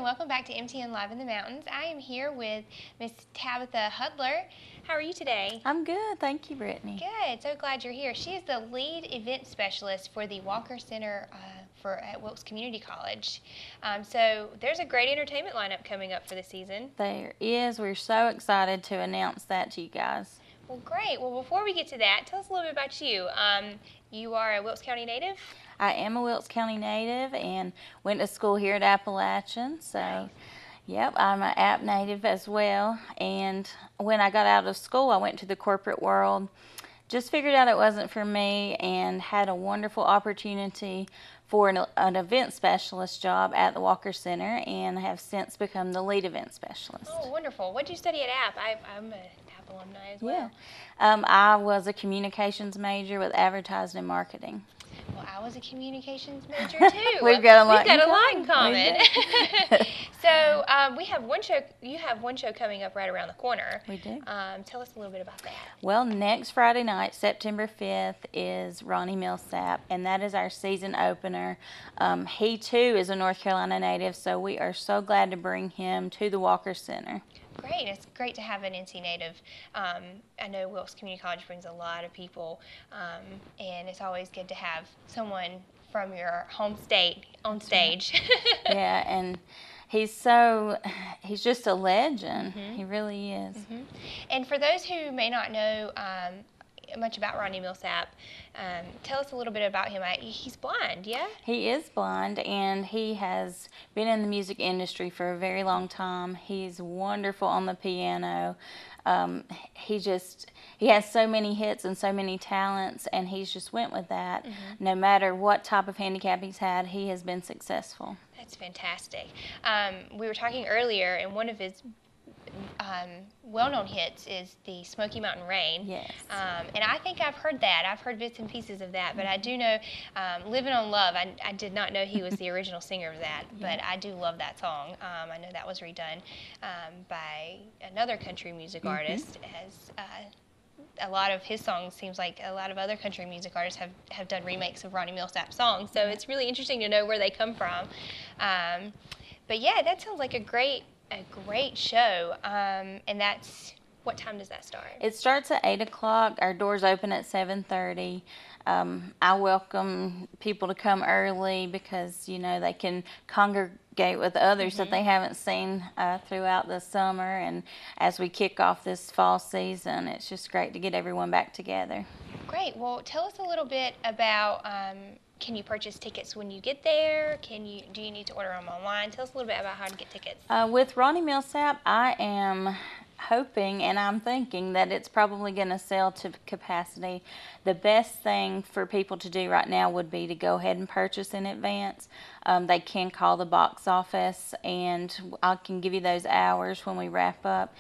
welcome back to MTN Live in the Mountains. I am here with Miss Tabitha Hudler. How are you today? I'm good, thank you, Brittany. Good, so glad you're here. She is the lead event specialist for the Walker Center at Wilkes Community College. So there's a great entertainment lineup coming up for the season. There is. We're so excited to announce that to you guys. Well, great. Well, before we get to that, tell us a little bit about you. You are a Wilkes County native? I am a Wilkes County native and went to school here at Appalachian. So, Nice. Yep, I'm an App native as well. And when I got out of school, I went to the corporate world. Just figured out it wasn't for me and had a wonderful opportunity for an event specialist job at the Walker Center, and have since become the lead event specialist. Oh, wonderful. What did you study at App? I'm a App alumni as well. Yeah. I was a communications major with advertising and marketing. Well, I was a communications major too. We've got a lot in common. So we have one show. You have one show coming up right around the corner. We do. Tell us a little bit about that. Well, next Friday night, September 5th, is Ronnie Milsap, and that is our season opener. He too is a North Carolina native, so we are so glad to bring him to the Walker Center. Great. It's great to have an NC native. I know Wilkes Community College brings a lot of people, and it's always good to have someone from your home state on stage. Yeah, and he's just a legend. Mm-hmm. He really is. Mm-hmm. And for those who may not know much about Ronnie Milsap, tell us a little bit about him. He's blind, yeah? He is blind, and he has been in the music industry for a very long time. He's wonderful on the piano. He has so many hits and so many talents, and he's just went with that. Mm-hmm. No matter what type of handicap he's had, he has been successful. That's fantastic. We were talking earlier, and one of his well-known hits is the Smoky Mountain Rain. Yes. And I think I've heard that. I've heard bits and pieces of that, but I do know Living on Love. I did not know he was the original singer of that, but I do love that song. I know that was redone by another country music artist. As a lot of his songs, seems like a lot of other country music artists have done remakes of Ronnie Milsap songs, so it's really interesting to know where they come from. But yeah, that sounds like a great show, and what time does that start? It starts at 8 o'clock. Our doors open at 7:30. I welcome people to come early because, they can congregate with others that they haven't seen throughout the summer. And as we kick off this fall season, it's just great to get everyone back together. Great. Well, tell us a little bit about can you purchase tickets when you get there? Do you need to order them online? Tell us a little bit about how to get tickets. With Ronnie Milsap, I am hoping and I'm thinking that it's probably going to sell to capacity. The best thing for people to do right now would be to go ahead and purchase in advance. They can call the box office, and I can give you those hours when we wrap up.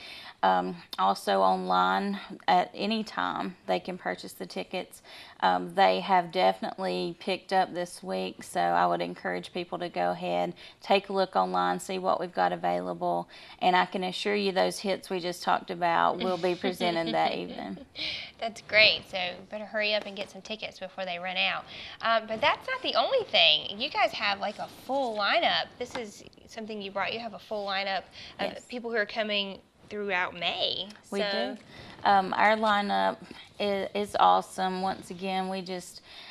Also online at any time they can purchase the tickets. They have definitely picked up this week, so I would encourage people to go ahead, take a look online, see what we've got available, and I can assure you those hits we just talked about will be presented that evening. That's great, so better hurry up and get some tickets before they run out. But that's not the only thing. You guys have like a full lineup. This is something you brought. You have a full lineup of people who are coming throughout May. We do. Our lineup is awesome. Once again,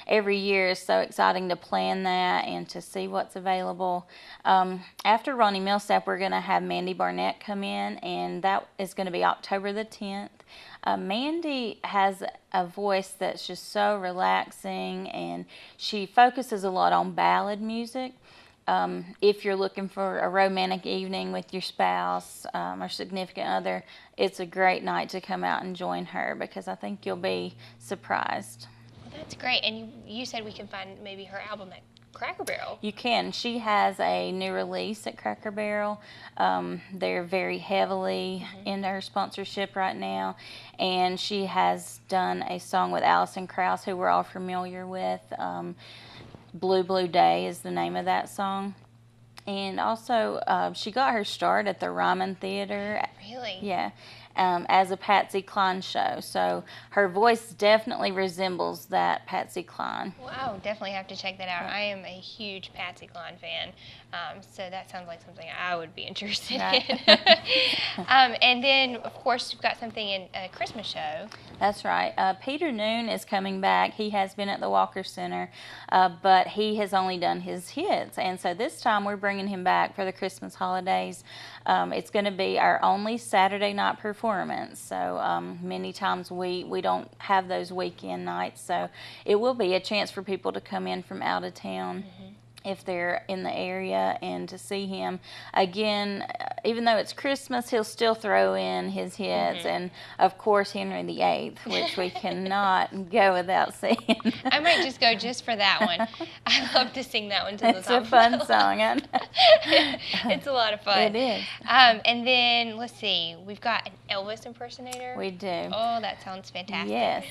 every year is so exciting to plan that and to see what's available. After Ronnie Milsap, we're going to have Mandy Barnett come in, and that is going to be October the 10th. Mandy has a voice that's just so relaxing, and she focuses a lot on ballad music. If you're looking for a romantic evening with your spouse or significant other, it's a great night to come out and join her, because I think you'll be surprised. Well, that's great. And you said we can find maybe her album at Cracker Barrel. You can. She has a new release at Cracker Barrel. They're very heavily into her sponsorship right now. And she has done a song with Allison Krauss, who we're all familiar with. Blue Blue Day is the name of that song. And also, she got her start at the Ryman Theater. Really? Yeah. as a Patsy Cline show. So her voice definitely resembles that Patsy Cline. Well, I'll definitely have to check that out. I am a huge Patsy Cline fan, so that sounds like something I would be interested in. And then, of course, you've got something in a Christmas show. That's right. Peter Noone is coming back. He has been at the Walker Center, but he has only done his hits. And so this time we're bringing him back for the Christmas holidays. It's going to be our only Saturday night performance. So many times we don't have those weekend nights. So it will be a chance for people to come in from out of town. If they're in the area and to see him. Again, even though it's Christmas, he'll still throw in his hits, and of course Henry VIII, which we cannot go without seeing. I might just go just for that one. I love to sing that one to the top. It's a fun song. I know. It's a lot of fun. It is. And then, let's see, we've got an Elvis impersonator. We do. Oh, that sounds fantastic. Yes.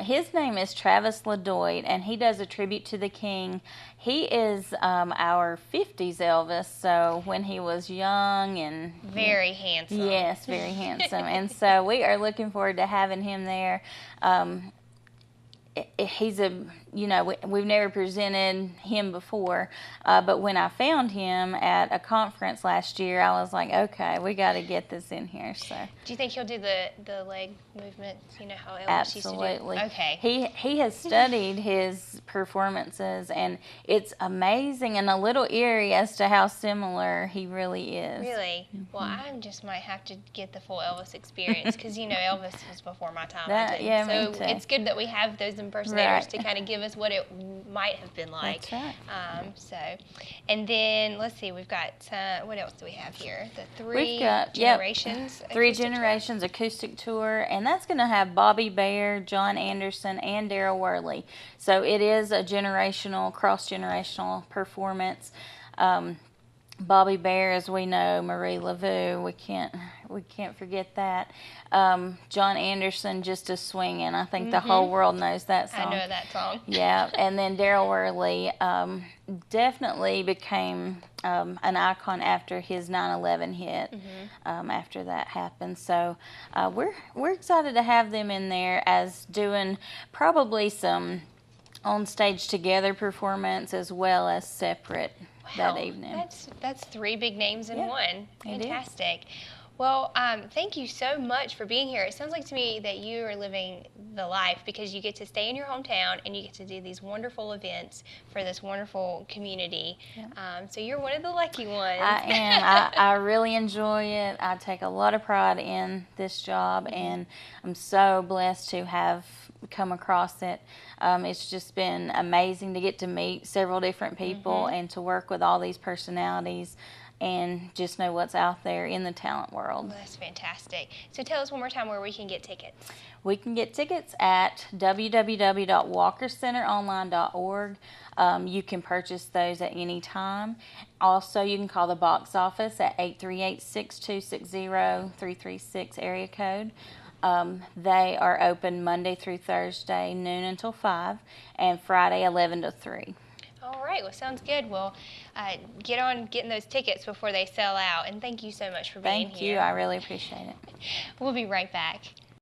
His name is Travis LaDoit, and he does a tribute to the King. He is our 50s Elvis, so when he was young and... Very handsome. Yes, very handsome. And so we are looking forward to having him there. He's we've never presented him before, but when I found him at a conference last year, I was like, okay, we got to get this in here. So, do you think he'll do the leg movements? You know how Elvis absolutely. used to do? Okay. He has studied his performances, and it's amazing and a little eerie as to how similar he really is. Really? Well, I just might have to get the full Elvis experience because Elvis was before my time. Yeah, so me too. It's good that we have those impersonators to kind of give us what it might have been like. That's right. And then let's see, we've got what else do we have here? The three generations acoustic tour, and that's going to have Bobby Bare, John Anderson, and Daryl Worley. So it is a cross-generational performance. Bobby Bare, as we know, Marie Laveau, we can't forget that. John Anderson, Just a Swingin'. I think the whole world knows that song. I know that song. Yeah, and then Daryl Worley definitely became an icon after his 9/11 hit. After that happened, so we're excited to have them in there as doing probably some on stage together performance as well as separate. That evening. That's three big names in one. Fantastic. It is. Well, thank you so much for being here. It sounds like to me that you are living the life because you get to stay in your hometown and you get to do these wonderful events for this wonderful community. So you're one of the lucky ones. I am. I really enjoy it. I take a lot of pride in this job, and I'm so blessed to have come across it. It's just been amazing to get to meet several different people and to work with all these personalities and just know what's out there in the talent world. Well, that's fantastic. So tell us one more time where we can get tickets. We can get tickets at www.walkercenteronline.org. You can purchase those at any time. Also, you can call the box office at 838-6260-336 area code. They are open Monday through Thursday, noon until 5, and Friday, 11 to 3. All right. Well, sounds good. Well, get on getting those tickets before they sell out. And thank you so much for being here. Thank you. I really appreciate it. We'll be right back.